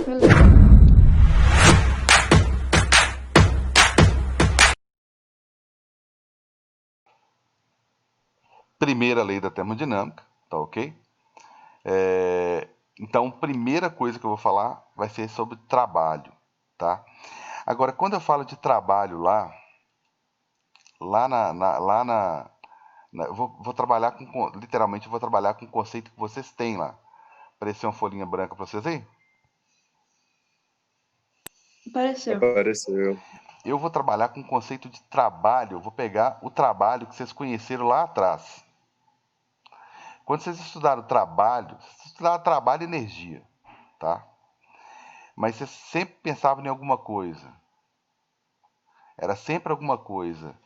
Beleza. Primeira lei da termodinâmica, tá ok? Então, primeira coisa que eu vou falar vai ser sobre trabalho, tá? Agora, quando eu falo de trabalho eu vou trabalhar literalmente, eu vou trabalhar com o conceito que vocês têm lá. Apareceu uma folhinha branca para vocês aí? Apareceu. Apareceu. Eu vou trabalhar com o conceito de trabalho, eu vou pegar o trabalho que vocês conheceram lá atrás. Quando vocês estudaram trabalho, vocês estudaram trabalho e energia, tá? Mas vocês sempre pensavam em alguma coisa. Era sempre alguma coisa.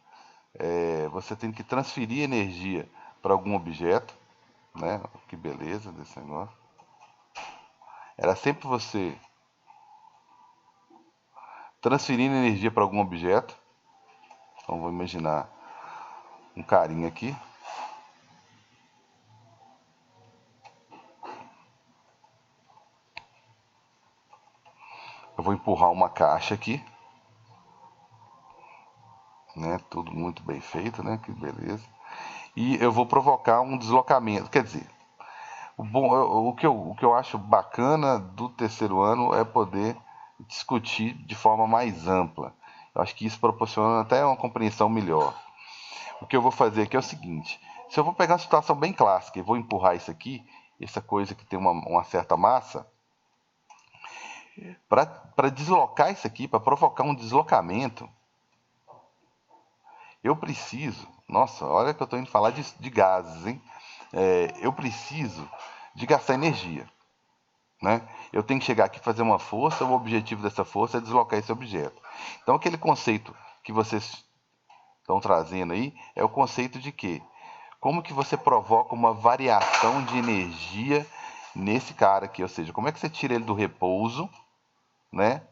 Você tem que transferir energia para algum objeto, né? Que beleza desse negócio. Era sempre você transferindo energia para algum objeto. Então vou imaginar um carinha aqui. Eu vou empurrar uma caixa aqui, né? Tudo muito bem feito, né? Que beleza. E eu vou provocar um deslocamento. Quer dizer, o que eu acho bacana do terceiro ano é poder discutir de forma mais ampla. Eu acho que isso proporciona até uma compreensão melhor. O que eu vou fazer aqui é o seguinte: se eu vou pegar uma situação bem clássica e vou empurrar isso aqui, essa coisa que tem uma certa massa, para deslocar isso aqui, para provocar um deslocamento, eu preciso. Nossa, olha que eu estou indo falar de gases, hein? Eu preciso de gastar energia. Né? Eu tenho que chegar aqui e fazer uma força, o objetivo dessa força é deslocar esse objeto. Então, aquele conceito que vocês estão trazendo aí é o conceito de que como que você provoca uma variação de energia nesse cara aqui, ou seja, como é que você tira ele do repouso, né?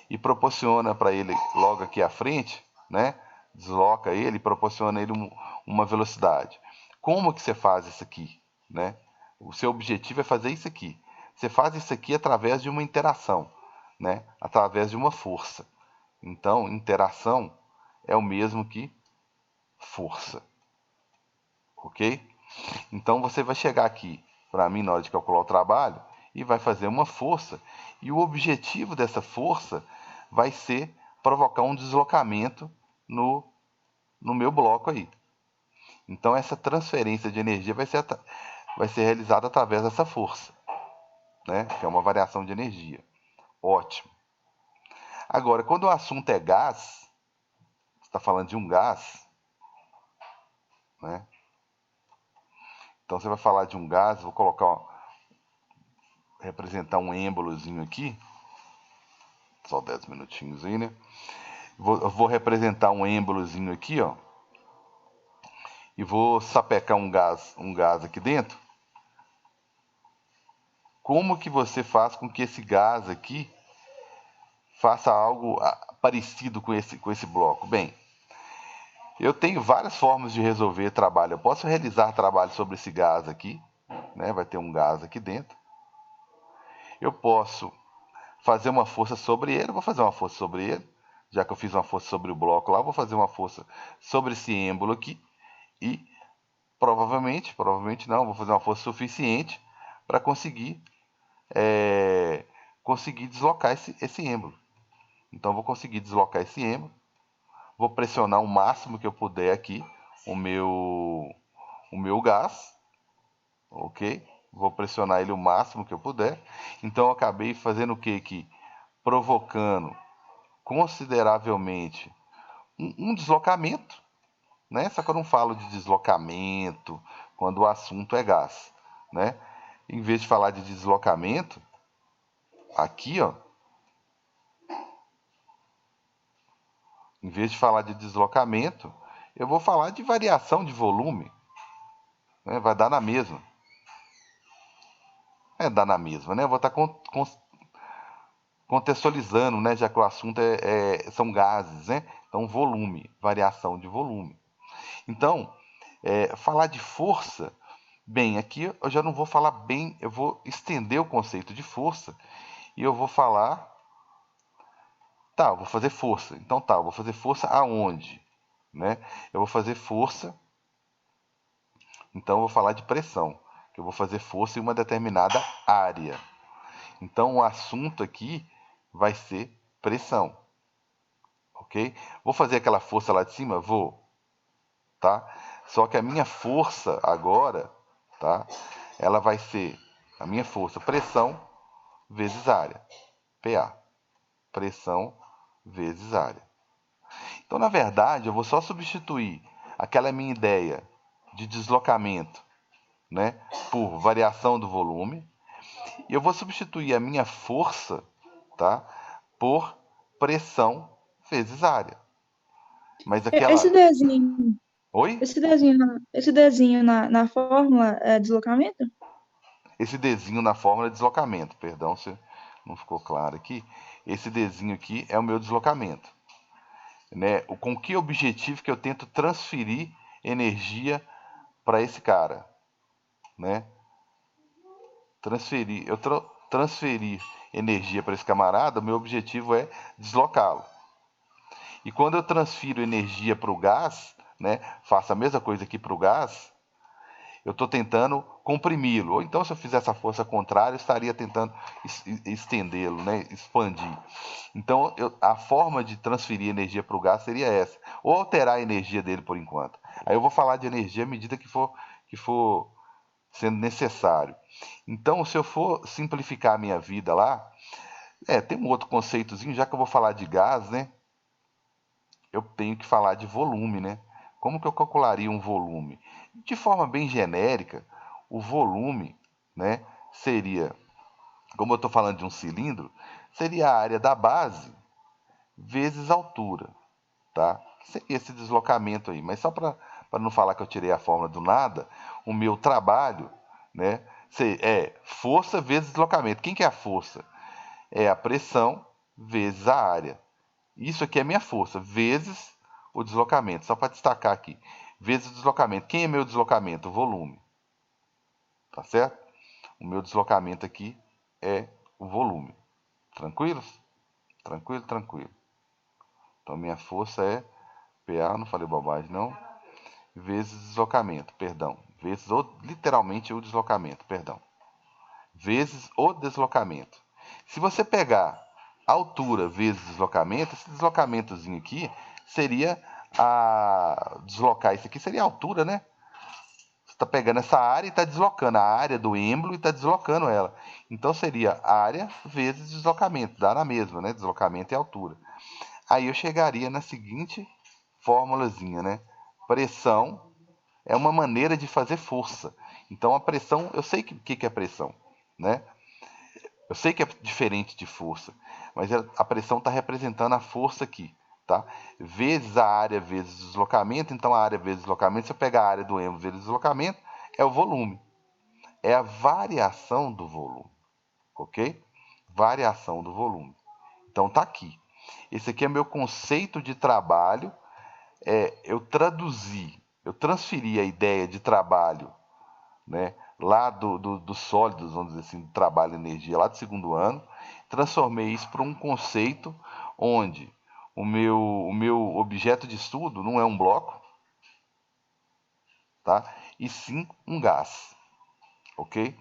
E proporciona para ele logo aqui à frente, né? Desloca ele e proporciona ele uma velocidade. Como que você faz isso aqui, né? O seu objetivo é fazer isso aqui. Você faz isso aqui através de uma interação, né? Através de uma força. Então, interação é o mesmo que força, ok? Então você vai chegar aqui para mim na hora de calcular o trabalho e vai fazer uma força. E o objetivo dessa força vai ser provocar um deslocamento no meu bloco aí. Então essa transferência de energia vai ser realizada através dessa força, né? Que é uma variação de energia. Ótimo. Agora, quando o assunto é gás, você está falando de um gás, né? Então você vai falar de um gás, vou colocar, representar um êmbolozinho aqui, só 10 minutinhos aí, né? Eu vou representar um êmbolozinho aqui, ó, e vou sapecar um gás aqui dentro. Como que você faz com que esse gás aqui faça algo parecido com esse bloco? Bem, eu tenho várias formas de resolver trabalho. Eu posso realizar trabalho sobre esse gás aqui, né? Vai ter um gás aqui dentro. Eu posso fazer uma força sobre ele, vou fazer uma força sobre ele. Já que eu fiz uma força sobre o bloco lá, vou fazer uma força sobre esse êmbolo aqui. E provavelmente não, vou fazer uma força suficiente para conseguir deslocar esse êmbolo. Então vou conseguir deslocar esse êmbolo, vou pressionar o máximo que eu puder aqui o meu gás, ok? Vou pressionar ele o máximo que eu puder. Então eu acabei fazendo o que aqui? Provocando consideravelmente um deslocamento, né? Só que eu não falo de deslocamento quando o assunto é gás, né? Em vez de falar de deslocamento, aqui, ó, em vez de falar de deslocamento, eu vou falar de variação de volume, né? Vai dar na mesma. Dar na mesma, né? Eu vou estar contextualizando, né? Já que o assunto são gases, né? Então, volume, variação de volume. Então, falar de força, bem, aqui eu já não vou falar bem, eu vou estender o conceito de força e eu vou falar, tá, eu vou fazer força. Então tá, eu vou fazer força aonde? Né? Eu vou fazer força, então eu vou falar de pressão, que eu vou fazer força em uma determinada área. Então o assunto aqui vai ser pressão, ok? Vou fazer aquela força lá de cima? Vou, tá? Só que a minha força agora, tá? Ela vai ser a minha força, pressão vezes área, PA. Pressão vezes área. Então, na verdade, eu vou só substituir aquela minha ideia de deslocamento, né, por variação do volume, e eu vou substituir a minha força, tá, por pressão vezes área. Mas Esse aquela. desenho, Oi? esse desenho na fórmula é deslocamento? Esse Dzinho na fórmula de deslocamento, perdão se não ficou claro aqui. Esse Dzinho aqui é o meu deslocamento. Né? Com que objetivo que eu tento transferir energia para esse cara? Né? Transferir energia para esse camarada, o meu objetivo é deslocá-lo. E quando eu transfiro energia para o gás, né, faço a mesma coisa aqui para o gás, eu estou tentando comprimi-lo. Ou então, se eu fizer essa força contrária, eu estaria tentando estendê-lo, né, expandir. Então, a forma de transferir energia para o gás seria essa. Ou alterar a energia dele por enquanto. Aí eu vou falar de energia à medida que for sendo necessário. Então, se eu for simplificar a minha vida lá, tem um outro conceitozinho, já que eu vou falar de gás, né? Eu tenho que falar de volume, né? Como que eu calcularia um volume? De forma bem genérica, o volume, né, seria, como eu estou falando de um cilindro, seria a área da base vezes a altura, tá? Seria esse deslocamento aí. Mas só para não falar que eu tirei a fórmula do nada, o meu trabalho, né, é força vezes deslocamento. Quem que é a força? É a pressão vezes a área. Isso aqui é minha força, vezes o deslocamento. Só para destacar aqui. Vezes o deslocamento. Quem é meu deslocamento? O volume. Tá certo? O meu deslocamento aqui é o volume. Tranquilos? Tranquilo, tranquilo. Então minha força é PA, não falei bobagem não, vezes deslocamento, perdão. Vezes literalmente o deslocamento, perdão. Vezes o deslocamento. Se você pegar altura vezes deslocamento, esse deslocamentozinho aqui seria deslocar isso aqui seria a altura, né? Você está pegando essa área e está deslocando a área do êmbolo e está deslocando ela. Então seria área vezes deslocamento, dá na mesma, né? Deslocamento e altura. Aí eu chegaria na seguinte formulazinha, né? Pressão é uma maneira de fazer força. Então a pressão, eu sei o que é pressão, né? Eu sei que é diferente de força, mas a pressão está representando a força aqui, tá? Vezes a área vezes o deslocamento, então a área vezes o deslocamento, se eu pegar a área do êmbolo vezes o deslocamento, é o volume. É a variação do volume, ok? Variação do volume. Então tá aqui. Esse aqui é meu conceito de trabalho. Eu transferi a ideia de trabalho, né, lá dos sólidos, vamos dizer assim, do trabalho e energia, lá do segundo ano, transformei isso para um conceito onde o meu objeto de estudo não é um bloco, tá? E sim um gás, ok?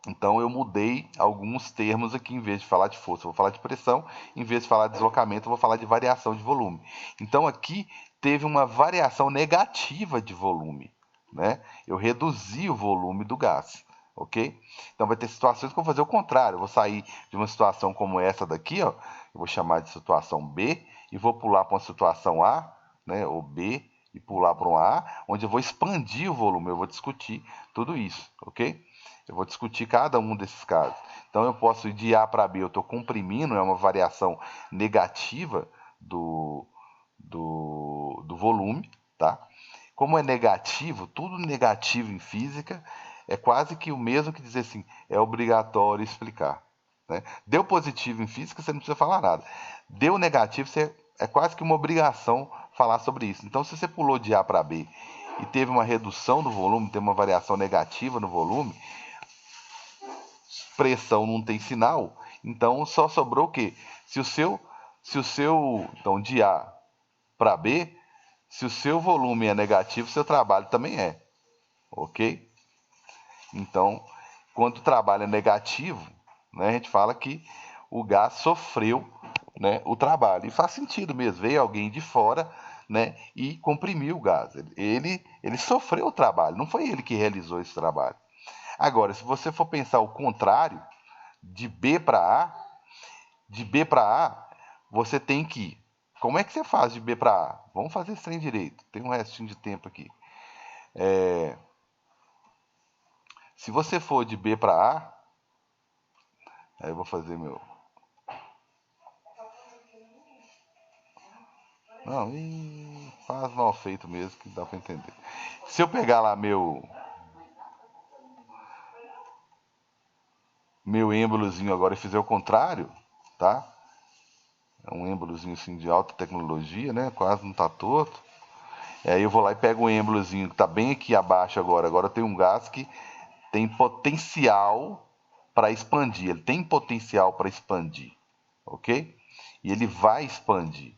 Então eu mudei alguns termos aqui, em vez de falar de força, eu vou falar de pressão, em vez de falar de deslocamento, eu vou falar de variação de volume. Então aqui teve uma variação negativa de volume, né? Eu reduzi o volume do gás, ok? Então vai ter situações que eu vou fazer o contrário, eu vou sair de uma situação como essa daqui, ó, eu vou chamar de situação B, e vou pular para uma situação A, né, ou B, e pular para um A, onde eu vou expandir o volume, eu vou discutir tudo isso, ok? Eu vou discutir cada um desses casos. Então eu posso ir de A para B, eu estou comprimindo, é uma variação negativa do volume, tá? Como é negativo, tudo negativo em física é quase que o mesmo que dizer assim, é obrigatório explicar. Né? Deu positivo em física, você não precisa falar nada. Deu negativo, é quase que uma obrigação falar sobre isso. Então, se você pulou de A para B e teve uma redução do volume, teve uma variação negativa no volume, pressão não tem sinal, Então só sobrou o quê? Então de A para B, se o seu volume é negativo, seu trabalho também é, ok? Então, quando o trabalho é negativo, né, a gente fala que o gás sofreu, né, o trabalho. E faz sentido mesmo, veio alguém de fora, né, e comprimiu o gás. Ele sofreu o trabalho, não foi ele que realizou esse trabalho. Agora, se você for pensar o contrário, de B para A, de B para A, você tem que. Como é que você faz de B para A? Vamos fazer esse trem direito. Tem um restinho de tempo aqui. Se você for de B para A, aí eu vou fazer meu. Não, faz mal feito mesmo, que dá para entender. Se eu pegar lá meu êmbolozinho agora e fizer o contrário, tá? É um êmbolozinho assim de alta tecnologia, né? Quase não tá torto. Aí eu vou lá e pego um êmbolozinho que tá bem aqui abaixo agora. Agora tem um gás que tem potencial para expandir. Ele tem potencial para expandir, ok? E ele vai expandir.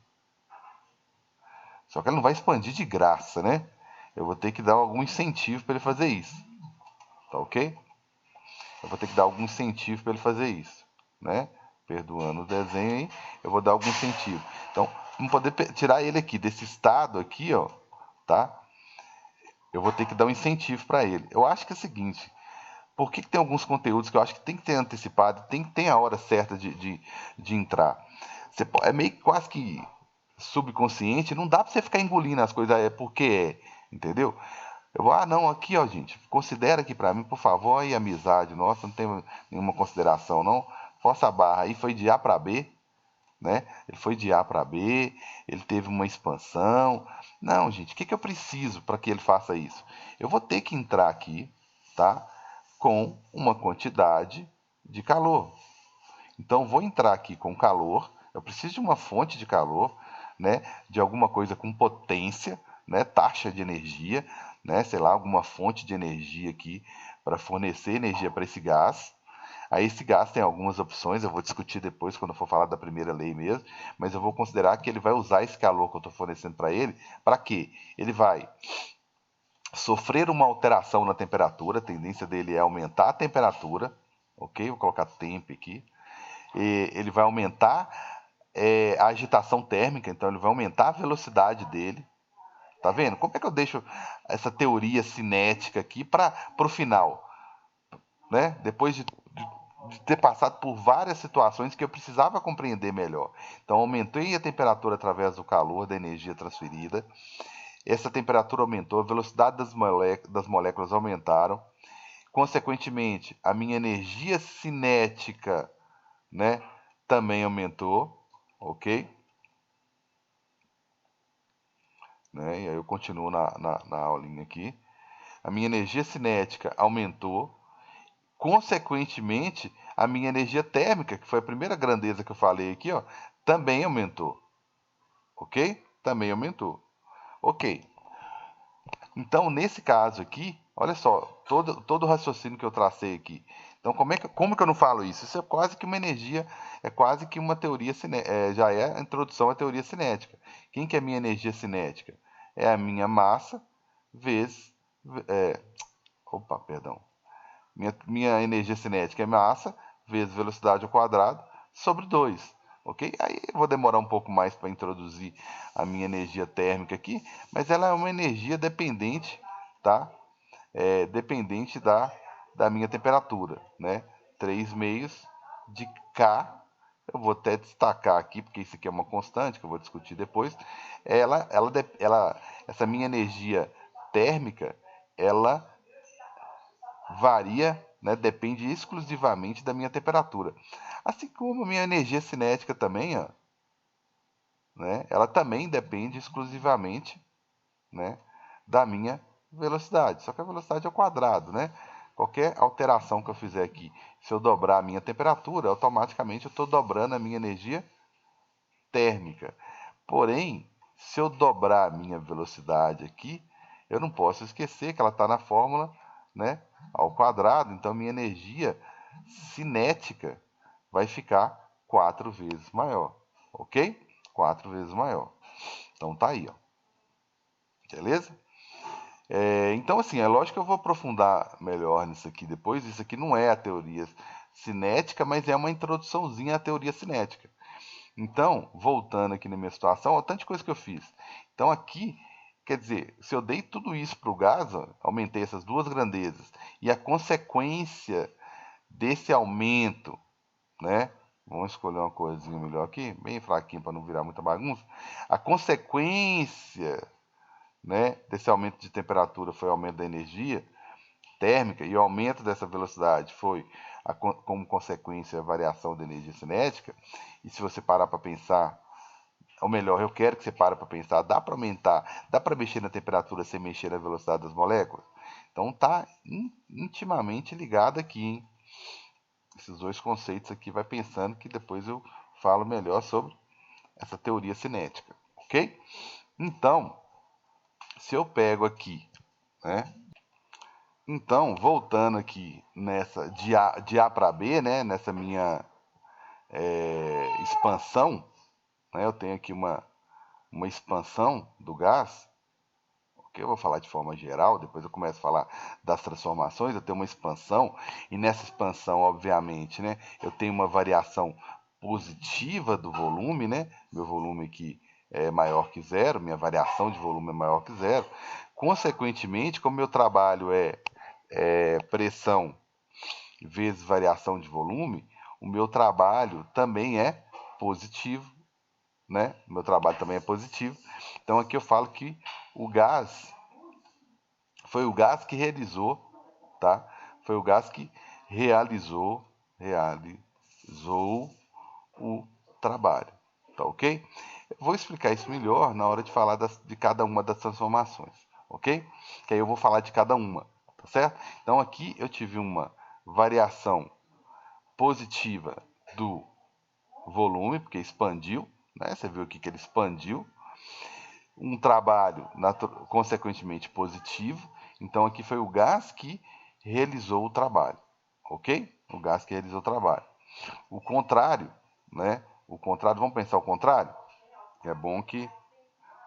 Só que ele não vai expandir de graça, né? Eu vou ter que dar algum incentivo para ele fazer isso, tá ok? Eu vou ter que dar algum incentivo para ele fazer isso, né? Perdoando o desenho aí, eu vou dar algum incentivo. Então, vamos poder tirar ele aqui desse estado aqui, ó, tá? Eu vou ter que dar um incentivo para ele. Eu acho que é o seguinte, por que tem alguns conteúdos que eu acho que tem que ter antecipado, tem a hora certa de entrar? É meio quase que subconsciente, não dá para você ficar engolindo as coisas, é porque é, entendeu? Eu vou, não, aqui, ó, gente, considera aqui para mim, por favor, aí amizade nossa, não tem nenhuma consideração, não. Força a barra aí, foi de A para B, né? Ele foi de A para B, ele teve uma expansão. Não, gente, o que eu preciso para que ele faça isso? Eu vou ter que entrar aqui, tá? Com uma quantidade de calor. Então, vou entrar aqui com calor. Eu preciso de uma fonte de calor, né? De alguma coisa com potência, né? Taxa de energia, né? Sei lá, alguma fonte de energia aqui para fornecer energia para esse gás. Aí esse gás tem algumas opções, eu vou discutir depois quando eu for falar da primeira lei mesmo, mas eu vou considerar que ele vai usar esse calor que eu estou fornecendo para ele, para quê? Ele vai sofrer uma alteração na temperatura, a tendência dele é aumentar a temperatura, ok? Vou colocar temp aqui. Ele vai aumentar a agitação térmica, então ele vai aumentar a velocidade dele. Tá vendo? Como é que eu deixo essa teoria cinética aqui para o final? Né? Depois de ter passado por várias situações que eu precisava compreender melhor. Então, aumentei a temperatura através do calor, da energia transferida. Essa temperatura aumentou, a velocidade das moléculas aumentaram. Consequentemente, a minha energia cinética, né, também aumentou, ok? Né? E aí eu continuo na aulinha aqui. A minha energia cinética aumentou. Consequentemente, a minha energia térmica, que foi a primeira grandeza que eu falei aqui, ó, também aumentou. Ok? Também aumentou. Ok. Então, nesse caso aqui, olha só, todo o raciocínio que eu tracei aqui. Então, como que eu não falo isso? Isso é quase que uma energia, é quase que uma teoria cinética, já é a introdução à teoria cinética. Quem que é a minha energia cinética? É a minha massa vezes... É, opa, perdão. Minha energia cinética é massa vezes velocidade ao quadrado sobre 2. Ok? Aí eu vou demorar um pouco mais para introduzir a minha energia térmica aqui, mas ela é uma energia dependente, tá? Dependente da minha temperatura, né? 3 meios de K, eu vou até destacar aqui, porque isso aqui é uma constante, que eu vou discutir depois. Essa minha energia térmica, ela varia, né, depende exclusivamente da minha temperatura. Assim como a minha energia cinética também, ó, né, ela também depende exclusivamente, né, da minha velocidade. Só que a velocidade é ao quadrado, né? Qualquer alteração que eu fizer aqui, se eu dobrar a minha temperatura, automaticamente eu estou dobrando a minha energia térmica. Porém, se eu dobrar a minha velocidade aqui, eu não posso esquecer que ela está na fórmula, né, ao quadrado. Então, minha energia cinética, vai ficar 4 vezes maior, ok? 4 vezes maior. Então tá aí, ó. Beleza? Então, assim, é lógico que eu vou aprofundar melhor nisso aqui depois. Isso aqui não é a teoria cinética, mas é uma introduçãozinha à teoria cinética. Então, voltando aqui na minha situação, olha tanta coisa que eu fiz. Então, aqui, quer dizer, se eu dei tudo isso para o gás, ó, aumentei essas duas grandezas, e a consequência desse aumento, né? Vamos escolher uma coisinha melhor aqui, bem fraquinho para não virar muita bagunça. A consequência, né, desse aumento de temperatura foi o aumento da energia térmica, e o aumento dessa velocidade foi como consequência a variação da energia cinética. E se você parar para pensar, ou melhor, eu quero que você pare para pensar, dá para aumentar, dá para mexer na temperatura sem mexer na velocidade das moléculas? Então tá intimamente ligado aqui, hein? Esses dois conceitos aqui, vai pensando que depois eu falo melhor sobre essa teoria cinética, ok? Então, se eu pego aqui, né? Então, voltando aqui nessa de A para B, né? Nessa minha expansão, né? Eu tenho aqui uma expansão do gás, ok? Eu vou falar de forma geral, depois eu começo a falar das transformações. Eu tenho uma expansão, e nessa expansão, obviamente, né? Eu tenho uma variação positiva do volume, né? Meu volume aqui é maior que zero, minha variação de volume é maior que zero. Consequentemente, como meu trabalho é pressão vezes variação de volume, o meu trabalho também é positivo, né? O meu trabalho também é positivo. Então aqui eu falo que o gás foi o gás que realizou, tá? Foi o gás que realizou o trabalho, tá ok? Eu vou explicar isso melhor na hora de falar de cada uma das transformações, ok? Que aí eu vou falar de cada uma, tá certo? Então aqui eu tive uma variação positiva do volume, porque expandiu, né? Você viu aqui que ele expandiu. Um trabalho, consequentemente, positivo. Então aqui foi o gás que realizou o trabalho, ok? O gás que realizou o trabalho. O contrário, né? O contrário, vamos pensar o contrário? É bom que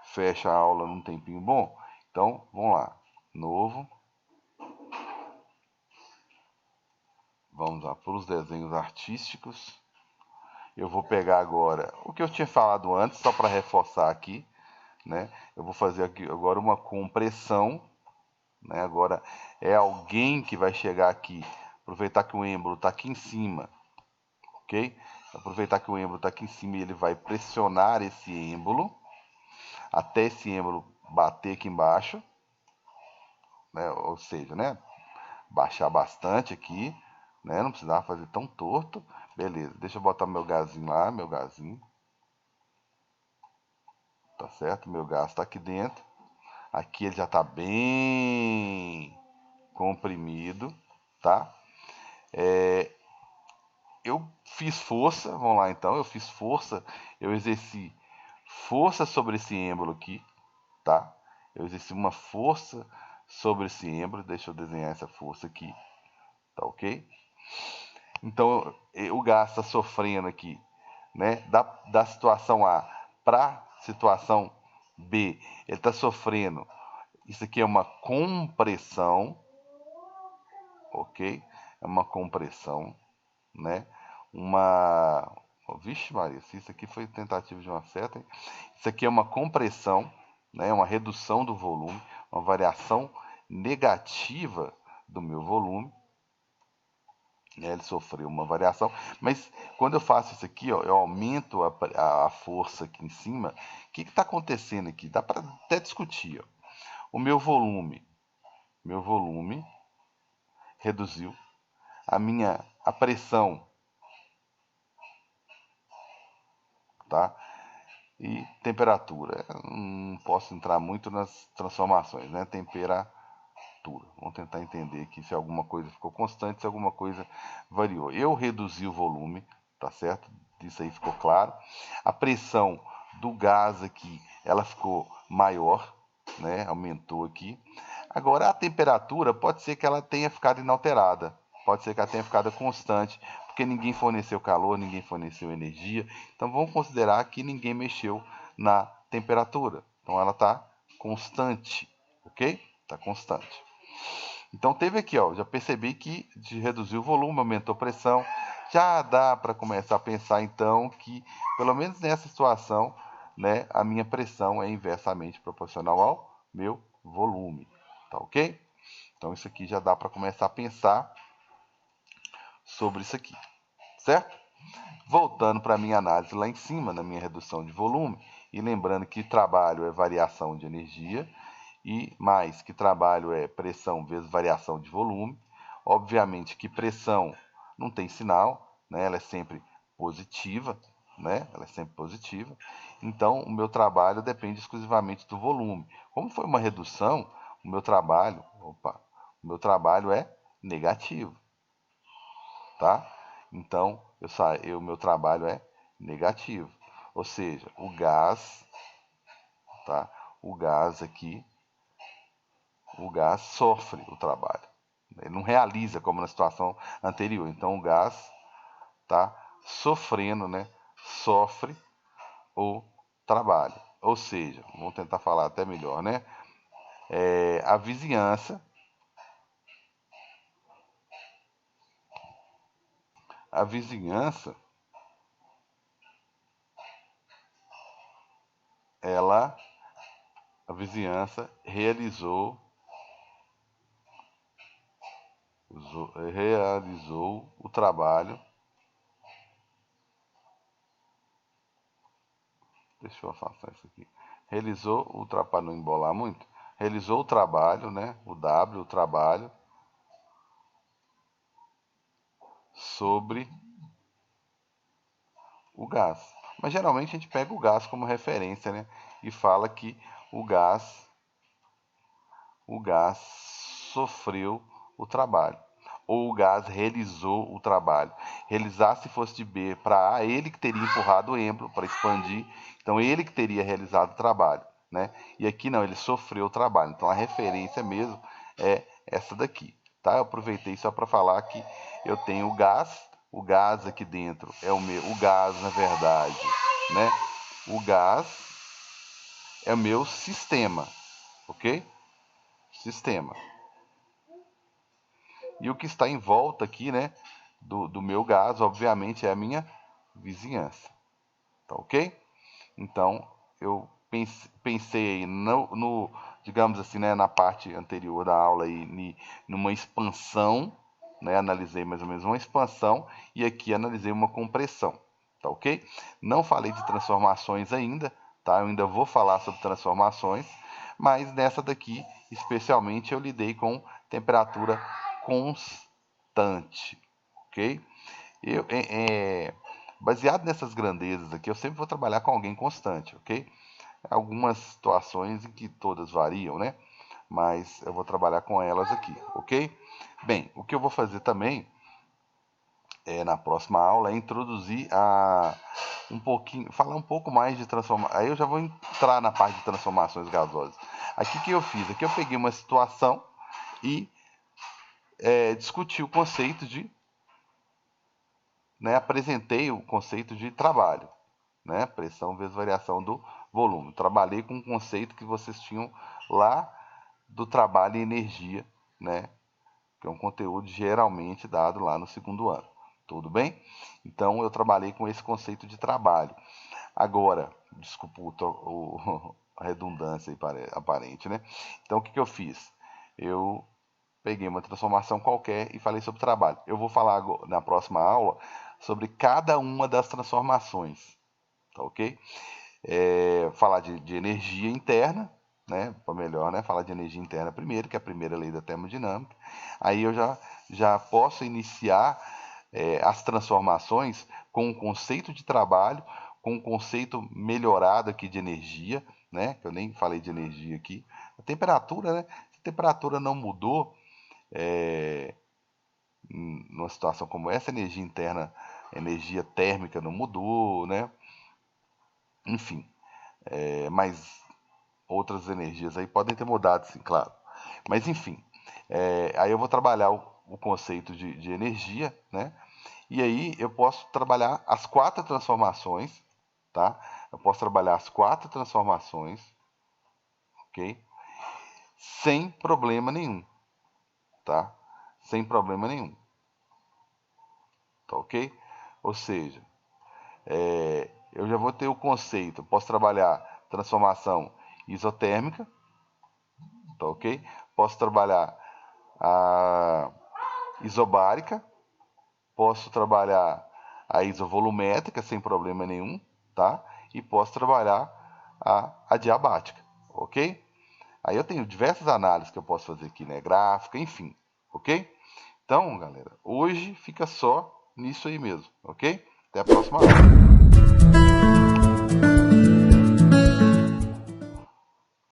fecha a aula num tempinho bom. Então, vamos lá. Novo. Vamos lá para os desenhos artísticos. Eu vou pegar agora o que eu tinha falado antes, só para reforçar aqui, né? Eu vou fazer aqui agora uma compressão, né? Agora é alguém que vai chegar aqui, aproveitar que o êmbolo está aqui em cima, ok? Aproveitar que o êmbolo está aqui em cima, e ele vai pressionar esse êmbolo até esse êmbolo bater aqui embaixo, né? Ou seja, né? Baixar bastante aqui, né? Não precisava fazer tão torto. Beleza, deixa eu botar meu gazinho lá, meu gazinho. Tá certo? Meu gás está aqui dentro. Aqui ele já está bem comprimido, tá? Eu fiz força, vamos lá então, eu fiz força, eu exerci força sobre esse êmbolo aqui, tá? Eu exerci uma força sobre esse êmbolo, deixa eu desenhar essa força aqui, tá ok? Então o gás está sofrendo aqui, né? Da situação A para situação B, ele está sofrendo. Isso aqui é uma compressão, ok? É uma compressão, né? Uma. Vixe, Maria, se isso aqui foi tentativa de uma seta, hein? Isso aqui é uma compressão, né? Uma redução do volume, uma variação negativa do meu volume. Ele sofreu uma variação, mas quando eu faço isso aqui, ó, eu aumento a força aqui em cima. O que está acontecendo aqui? Dá para até discutir. Ó. O meu volume reduziu, a pressão, tá? E temperatura. Eu não posso entrar muito nas transformações, né? Temperatura. Vamos tentar entender aqui se alguma coisa ficou constante, se alguma coisa variou. Eu reduzi o volume, tá certo? Isso aí ficou claro. A pressão do gás aqui, ela ficou maior, né? Aumentou aqui. Agora a temperatura pode ser que ela tenha ficado inalterada, pode ser que ela tenha ficado constante, porque porque ninguém forneceu calor, ninguém forneceu energia. Então vamos considerar que ninguém mexeu na temperatura. Então ela está constante, ok? Está constante. Então teve aqui, ó, já percebi que reduziu o volume, aumentou a pressão. Já dá para começar a pensar então que, pelo menos nessa situação, né, a minha pressão é inversamente proporcional ao meu volume, tá ok? Então isso aqui já dá para começar a pensar sobre isso aqui, certo? Voltando para a minha análise lá em cima, na minha redução de volume, e lembrando que trabalho é variação de energia, e mais que trabalho é pressão vezes variação de volume. Obviamente que pressão não tem sinal, né? Ela é sempre positiva, né? Ela é sempre positiva. Então, o meu trabalho depende exclusivamente do volume. Como foi uma redução, o meu trabalho é negativo, tá? Então, o meu trabalho é negativo. Ou seja, o gás, tá? O gás aqui, o gás sofre o trabalho. Ele não realiza como na situação anterior. Então o gás está sofrendo, né? Sofre o trabalho. Ou seja, vamos tentar falar até melhor, né? A vizinhança, a vizinhança realizou o trabalho. Deixa eu afastar isso aqui. Realizou o trabalho, para não embolar muito. Realizou o trabalho, né? O W, o trabalho, sobre o gás. Mas geralmente a gente pega o gás como referência, né? E fala que o gás sofreu o trabalho. Ou o gás realizou o trabalho. Realizar, se fosse de B para A, ele que teria empurrado o êmbolo para expandir. Então ele que teria realizado o trabalho, né? E aqui não, ele sofreu o trabalho. Então a referência mesmo é essa daqui, tá? Eu aproveitei só para falar que eu tenho o gás aqui dentro é o gás, na verdade, né? O gás é o meu sistema, ok? Sistema. E o que está em volta aqui, né, do meu gás, obviamente, é a minha vizinhança. Tá ok? Então, eu pensei digamos assim, né, na parte anterior da aula, aí, numa expansão, né, analisei mais ou menos uma expansão, e aqui analisei uma compressão. Tá ok? Não falei de transformações ainda, tá? Eu ainda vou falar sobre transformações, mas nessa daqui, especialmente, eu lidei com temperatura constante, ok? Baseado nessas grandezas aqui, eu sempre vou trabalhar com alguém constante, ok? Algumas situações em que todas variam, né? Mas eu vou trabalhar com elas aqui, ok? Bem, o que eu vou fazer também na próxima aula é introduzir falar um pouco mais de transformação. Aí eu já vou entrar na parte de transformações gasosas. Aqui que eu fiz? Aqui eu peguei uma situação e discuti o conceito de, né, apresentei o conceito de trabalho, né, pressão vezes variação do volume. Trabalhei com um conceito que vocês tinham lá do trabalho e energia, né, que é um conteúdo geralmente dado lá no segundo ano. Tudo bem? Então eu trabalhei com esse conceito de trabalho. Agora, desculpa a redundância aparente, né? Então o que eu fiz? Eu peguei uma transformação qualquer e falei sobre trabalho. Eu vou falar na próxima aula sobre cada uma das transformações, tá ok? Falar de energia interna, né? Para melhor, né? Falar de energia interna primeiro, que é a primeira lei da termodinâmica. Aí eu já posso iniciar as transformações com o conceito de trabalho, com o conceito melhorado aqui de energia, né? Que eu nem falei de energia aqui. A temperatura, né? Se a temperatura não mudou, numa situação como essa, energia interna, energia térmica não mudou, né? Enfim, mas outras energias aí podem ter mudado, sim, claro. Mas enfim, aí eu vou trabalhar o conceito de energia, né? E aí eu posso trabalhar as 4 transformações, tá? Eu posso trabalhar as 4 transformações, ok? Sem problema nenhum, tá? Sem problema nenhum, tá ok? Ou seja, eu já vou ter o conceito, posso trabalhar transformação isotérmica, tá ok? Posso trabalhar a isobárica, posso trabalhar a isovolumétrica sem problema nenhum, tá? E posso trabalhar a adiabática, ok? Aí eu tenho diversas análises que eu posso fazer aqui, né? Gráfica, enfim, ok? Então, galera, hoje fica só nisso aí mesmo, ok? Até a próxima aula.